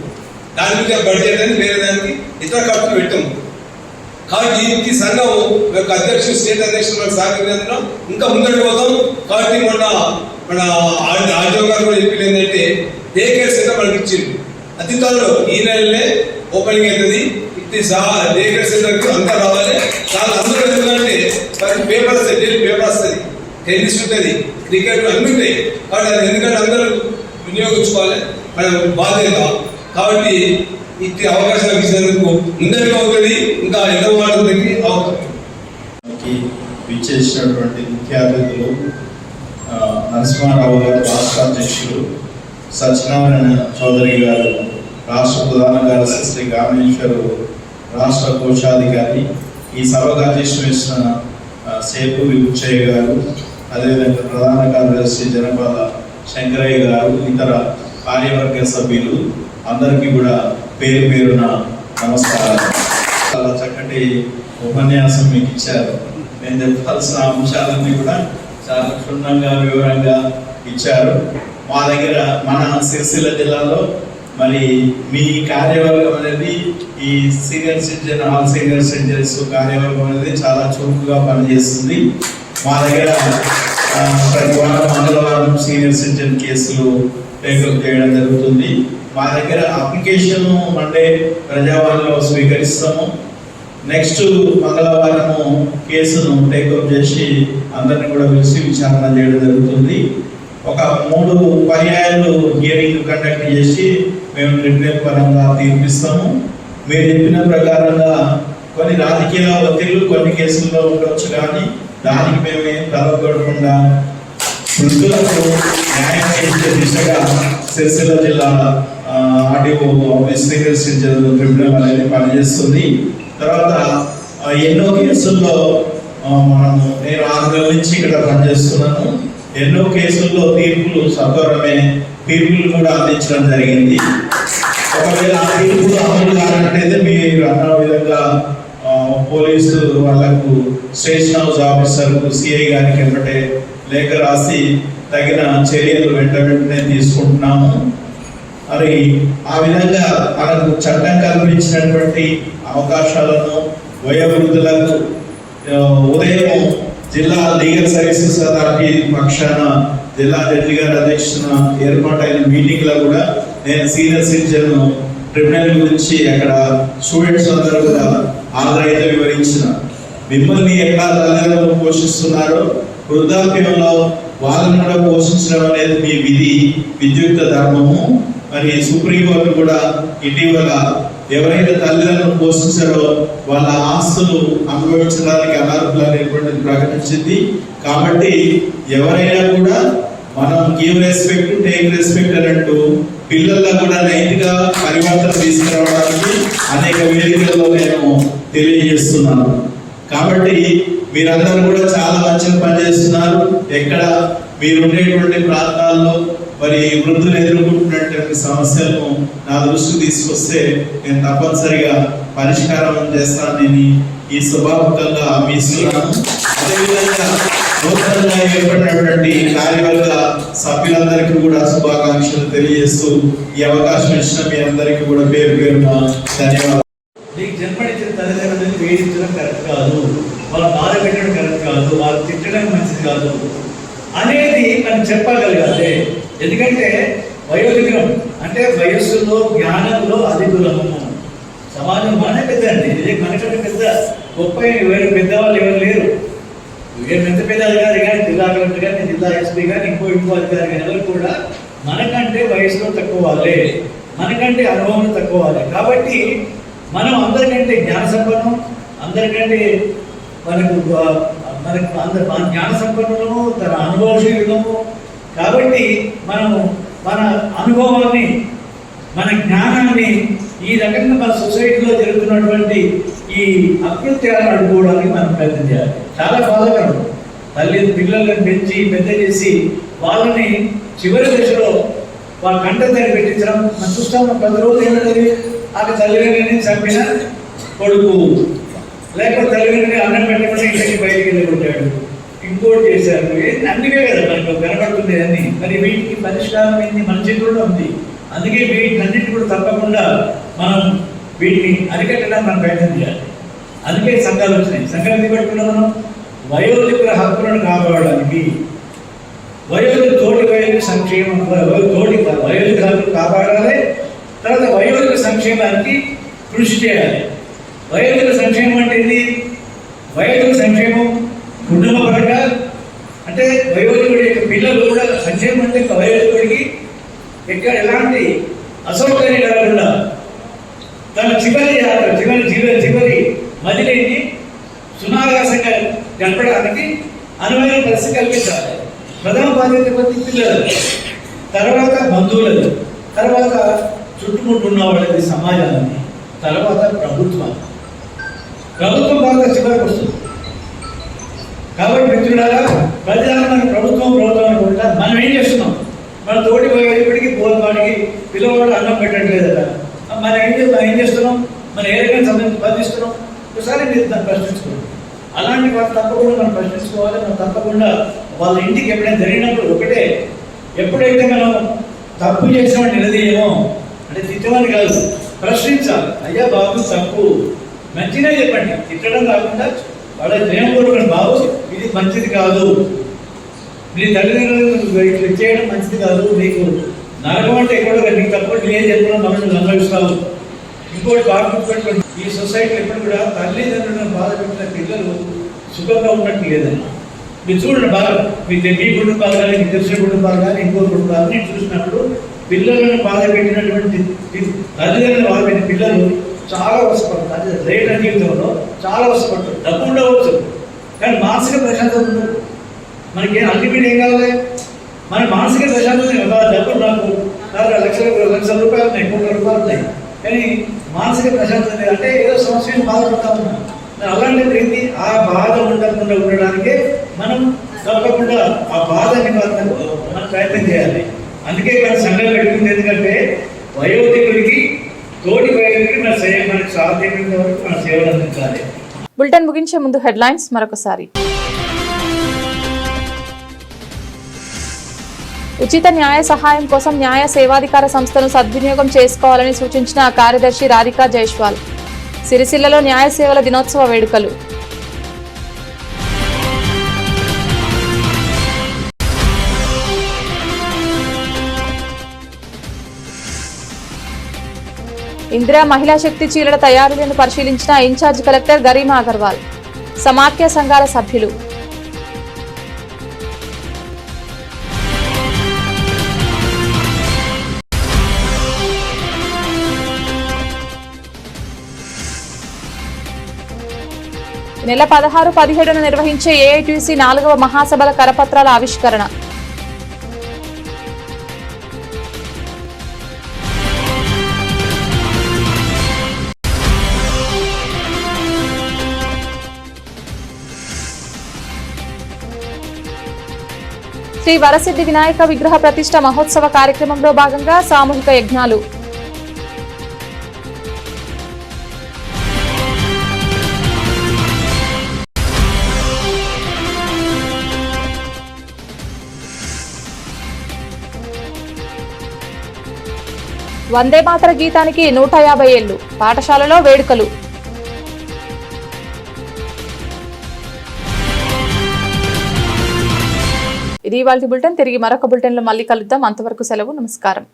దాని గురించి బడ్జెట్ అని వేరే దానికి ఇతర ఖర్చులు పెట్టాము. కాబట్టి ఈ సంఘం యొక్క అధ్యక్షుడు స్టేట్ అధ్యక్షుడు మనకు సహకరించడంలో ఇంకా ముందరికి పోతాం. కాబట్టి మన ఆర్డీఓ గారు కూడా చెప్పింది ఏంటంటే డే కేర్ సెంటర్ మనకి ఇచ్చింది. అతి త్వరలో ఈ నెలలే ఓపెనింగ్ అవుతుంది. ఇది డే కేర్ సెంటర్కి అంతా రావాలి. చాలా అందరూ ఎందుకంటే పేపర్ వస్తుంది, డైలీ పేపర్ వస్తుంది, టెన్నిస్ ఉంటుంది, క్రికెట్ అన్నీ ఉంటాయి. కాబట్టి అది ఎందుకంటే అందరూ వినియోగించుకోవాలి మన బాధ్యత. కాబట్టి ఇది అవకాశాలు ఇచ్చినందుకు ముందరికి అవుతుంది, ఇంకా ఎంత వాడుతుంది అవుతుంది. విచ్చేసినటువంటి ముఖ్య అతిథులు నరసింహారావు గారు రాష్ట్ర అధ్యక్షులు, సత్యనారాయణ చౌదరి గారు రాష్ట్ర ప్రధాన కార్యదర్శి, శ్రీ గామేశ్వరు రాష్ట్ర కోశాధికారి, ఈ సభకు అధ్యక్షత వహించిన సేపూరి బుచ్చయ్య గారు, అదేవిధంగా ప్రధాన కార్యదర్శి జనపాల శంకరయ్య గారు, ఇతర కార్యవర్గ సభ్యులు అందరికీ కూడా పేరు పేరున నమస్కారాలు. చాలా చక్కటి ఉపన్యాసం మీకు ఇచ్చారు. నేను చెప్పాల్సిన అంశాలన్నీ కూడా చాలా క్షుణ్ణంగా వివరంగా ఇచ్చారు. మా దగ్గర మన సిరిసిల్ల జిల్లాలో మరి మీ కార్యవర్గం అనేది ఈ senior citizen all senior citizens కార్యవర్గం అనేది చాలా చురుకుగా పనిచేస్తుంది. మా దగ్గర ప్రతి వారం మంగళవారం సీనియర్ సిటిజన్ కేసులు టేకప్ చేయడం జరుగుతుంది. మా దగ్గర అప్లికేషన్ మండే ప్రజావాణిలో స్వీకరిస్తాము. నెక్స్ట్ మంగళవారము కేసును టేకప్ చేసి అందరినీ కూడా పిలిచి విచారణ చేయడం జరుగుతుంది. ఒక 3 పర్యాయాలు హియరింగ్ కండక్ట్ చేసి మేము ట్రిబ్యునల్ పరంగా తీర్పిస్తాము. మీరు చెప్పిన ప్రకారంగా కొన్ని రాజకీయ ఒత్తిళ్లు కొన్ని కేసుల్లో ఉండవచ్చు, కానీ దానికి మేమేం తలపడకుండా వృద్ధులకు న్యాయం చేసే దిశగా సిరిసిల్ల జిల్లా ఆర్డీఓ సీనియర్ సిటిజన్ ట్రిబ్యునల్ అనేది పనిచేస్తుంది. తర్వాత ఎన్నో కేసుల్లో నేను 6 నెలల నుంచి ఇక్కడ పనిచేస్తున్నాను. ఎన్నో కేసుల్లో తీర్పులు సత్వరమే తీర్పులు కూడా అందించడం జరిగింది. ఒకవేళ ఆ తీర్పులు అమలు కానట్టయితే మీరు అన్న విధంగా పోలీసు వాళ్ళకు స్టేషన్ హౌస్ ఆఫీసర్కు సిఐ గారికి వెంబడే లేఖ రాసి తగిన చర్యలు వెంటనే తీసుకుంటున్నాము. మరి ఆ విధంగా మనకు చట్టం కల్పించినటువంటి అవకాశాలను వయోవృద్ధులకు ఉదయం జిల్లా లీగల్ సర్వీసెస్ అథారిటీ పక్షాన జిల్లా జడ్జి గారి అధ్యక్షతన ఏర్పాటైన మీటింగ్ లో కూడా నేను సీనియర్ సిటిజన్ ట్రిబ్యునల్ గురించి అక్కడ స్టూడెంట్స్ అందరూ కూడా హాజరైతే వివరించిన మిమ్మల్ని ఎట్లా తల్లిదండ్రులు పోషిస్తున్నారో వృద్ధాప్యంలో వాళ్ళని కూడా పోషించడం అనేది మీ విద్యుక్త ధర్మము. మరి సుప్రీంకోర్టు కూడా ఇటీవల ఎవరైతే తల్లిదండ్రులను పోషించారో వాళ్ళ ఆస్తులు అనుభవించడానికి అనర్హులనేటువంటిది ప్రకటించింది. కాబట్టి ఎవరైనా కూడా మనం గివ్ రెస్పెక్ట్ టేక్ రెస్పెక్ట్ అన్నట్టు పిల్లల్లో కూడా నైతిక పరివర్తన తీసుకురావడానికి అనేక వేదికల్లో నేను తెలియజేస్తున్నాను. కాబట్టి మీరందరూ కూడా చాలా మంచిగా పనిచేస్తున్నారు. ఎక్కడ మీరు ఉండేటువంటి ప్రాంతాల్లో మరి వృద్ధులు ఎదుర్కొంటున్నటువంటి సమస్యలను నా దృష్టికి తీసుకొస్తే నేను తప్పనిసరిగా పరిష్కారం చేస్తానని ఈ సభాముఖంగా హామీ ఇస్తున్నాను. అదేవిధంగా నూతనంగా ఏర్పడినటువంటి కార్యవర్గ సభ్యులందరికీ కూడా శుభాకాంక్షలు తెలియజేస్తూ ఈ అవకాశం ఇచ్చిన మీ అందరికీ కూడా పేరు పేరున ధన్యవాదాలు. మీకు జన్మనిచ్చిన తల్లిదండ్రులను వేధించడం కరెక్ట్ కాదు, వాళ్ళు బాధ పెట్టడం కరెక్ట్ కాదు, వాళ్ళు తిట్టడం మంచిది కాదు. అనేది మనం చెప్పగలగాలి. ఎందుకంటే వయోధికం అంటే వయస్సులో జ్ఞానంలో అధికులము. సమాజం మననే పెద్ద అండి, ఇది మనకంటే పెద్ద గొప్ప పెద్దవాళ్ళు ఎవరు లేరు. ఎంత పెద్ద అధికారి కానీ, జిల్లా కలెక్టర్ కానీ, జిల్లా ఎస్పీ కానీ, ఇంకో అధికారి కానీ ఎవరు కూడా మనకంటే వయసులో తక్కువ వాళ్ళే, మనకంటే అనుభవం తక్కువ వాళ్ళే. కాబట్టి మనం అందరికంటే జ్ఞాన సంపన్నం, అందరికంటే మనకు మన జ్ఞాన సంపన్నులము, తన అనుభవశీలము. కాబట్టి మనము మన అనుభవాన్ని, మన జ్ఞానాన్ని ఈ రకంగా మన సొసైటీలో జరుగుతున్నటువంటి ఈ అకృత్యాలను అడ్డుకోవడానికి మనం ప్రయత్నం చేయాలి. చాలా బాధాకరం, పిల్లలను పెంచి పెద్ద చేసి వాళ్ళని చివరి దశలో వాళ్ళ కంట తల్లి పెట్టించడం మనం చూస్తాం. 10 రోజులు ఏమిటది, ఆ తల్లిదండ్రులని చంపిన కొడుకు, లేకపోతే తల్లిదండ్రులని అన్నం పెట్టకుండా ఇంటికి బయటికి వెళ్ళిపోతాడు, ఇంకోటి చేశారు. అందుకే కదా మనకు కనబడుతుంది అన్ని. మరి వీటికి పరిష్కారం ఏంటి, మన చేతుల్లో ఉంది. అందుకే వీటినన్నింటి కూడా తప్పకుండా మనం వీటిని అరికట్టడానికి మనం ప్రయత్నం చేయాలి. అందుకే సంఘాలు వచ్చినాయి. సంఘాలు పట్టుకున్న మనం వయోధికుల హక్కులను కాపాడడానికి, తోటి వయోధిక సంక్షేమం, వయోధిక హక్కులు కాపాడాలి. తర్వాత వయోధిక సంక్షేమానికి కృషి చేయాలి. వయోధిక సంక్షేమం అంటే ఇది వయోధిక సంక్షేమం కుటుంబ పరంగా, అంటే వయోధికుడి యొక్క పిల్లలు కూడా సంక్షేమం అంటే వయోధికుడికి ఎక్కడ ఎలాంటి అసౌకర్యం కలగకుండా తన చివరి మదిలేని సునాయాసంగా గడపడానికి అనువైన పరిస్థితి కల్పించాలి. ప్రథమ బాధ్యత పిల్లలు, తర్వాత బంధువులది, తర్వాత చుట్టుముట్టున్న వాళ్ళది, సమాజాన్ని, తర్వాత ప్రభుత్వం బాగా చివరికి వస్తుంది. కాబట్టి మిత్రులారా, ప్రజలను మన ప్రభుత్వం అనుకుంటా మనం ఏం చేస్తున్నాం? మన తోటి పోయేప్పటికీ వాడికి పిల్లవాడు అన్నం పెట్టట్లేదట. మనం ఏం చేస్తున్నాం? మనం ఏ రకంగా స్పందిస్తున్నాం? ఒకసారి మీరు దాన్ని ప్రశ్నించుకోండి. అలాంటి వాళ్ళు తప్పకుండా మనం ప్రశ్నించుకోవాలి. మనం తప్పకుండా వాళ్ళ ఇంటికి ఎప్పుడైనా జరిగినప్పుడు ఒకటే, ఎప్పుడైతే మనం తప్పు చేసామని నిలదీయమో, అంటే తిట్టమని కాదు, ప్రశ్నించాలి. అయ్యా బాబు తప్పు, మంచిగా చెప్పండి, తిట్టడం కాకుండా వాళ్ళ ప్రేమపూర్వకం, బాబు ఇది మంచిది కాదు, నీ తల్లిదండ్రులు ఇట్లా చేయడం మంచిది కాదు, నీకు నరకం అంటే ఎక్కడో నీకు తప్ప నేనేం చెప్పినా మనుషులు అనుభవిస్తావు. ఇంకోటి బాగా గుర్తుపెట్టుకోండి, ఈ సొసైటీలో ఎప్పుడు కూడా తల్లిదండ్రులను బాధ పెట్టిన పిల్లలు సుఖంగా ఉన్నట్టు లేదని మీరు చూడండి. బాగా మీ కుటుంబాలు కానీ, మీకు తెలిసిన కుటుంబాలు కానీ, ఇంకో కుటుంబాలు నేను చూసినప్పుడు పిల్లలను బాధ పెట్టినటువంటి తల్లిదండ్రులను బాధ పెట్టిన పిల్లలు చాలా వసపడతారు. అది రేట జీవితంలో చాలా వసపడతారు. డబ్బు ఉండవచ్చు కానీ మానసిక ప్రశాంతత ఉండదు. మనకేం అల్టిమేట్ ఏం కావాలి? మన మానసిక ప్రశాంతత కదా. డబ్బులు నాకు లక్షల రూపాయలు ఉన్నాయి, కోట్ల రూపాయలు ఉన్నాయి, కానీ మానసిక ప్రశాంతత లేదు. అంటే ఏదో సమస్యను బాధపడతా ఉన్నాం. అలాంటిది ఏంటి? ఆ బాధ ఉండకుండా ఉండడానికే మనం తప్పకుండా ఆ బాధ నివారణకు మనం ప్రయత్నం చేయాలి. అందుకే మన సంఘం పెట్టుకుంది. ఎందుకంటే వయోధికుడికి తోటి వయోధికుడికి మనకు సాధ్యమైనంత వరకు మన సేవలు అందించాలి. బులెటిన్ ముగించే ముందు హెడ్లైన్స్ మరొకసారి. ఉచిత న్యాయ సహాయం కోసం న్యాయ సేవాధికార సంస్థను సద్వినియోగం చేసుకోవాలని సూచించిన కార్యదర్శి రాధికా జైస్వాల్. సిరిసిల్లలో న్యాయ సేవల దినోత్సవ వేడుకలు. ఇందిరా మహిళా శక్తి చీరల తయారీలను పరిశీలించిన ఇన్ఛార్జ్ కలెక్టర్ గరీమా అగర్వాల్. సమాఖ్య సంఘాల సభ్యులు. నెల 16, 17న నిర్వహించే ఏఐటీసీ 4వ మహాసభల కరపత్రాల ఆవిష్కరణ. శ్రీ వరసిద్ధి వినాయక విగ్రహ ప్రతిష్ఠ మహోత్సవ కార్యక్రమంలో భాగంగా సామూహిక యజ్ఞాలు. వందే మాతర గీతానికి 150 ఏళ్లు. పాఠశాలలో వేడుకలు. ఇది ఇది ఇవాల్టి బులెటిన్. తిరిగి మరొక బులెటిన్లో మళ్ళీ కలుద్దాం. అంతవరకు సెలవు. నమస్కారం.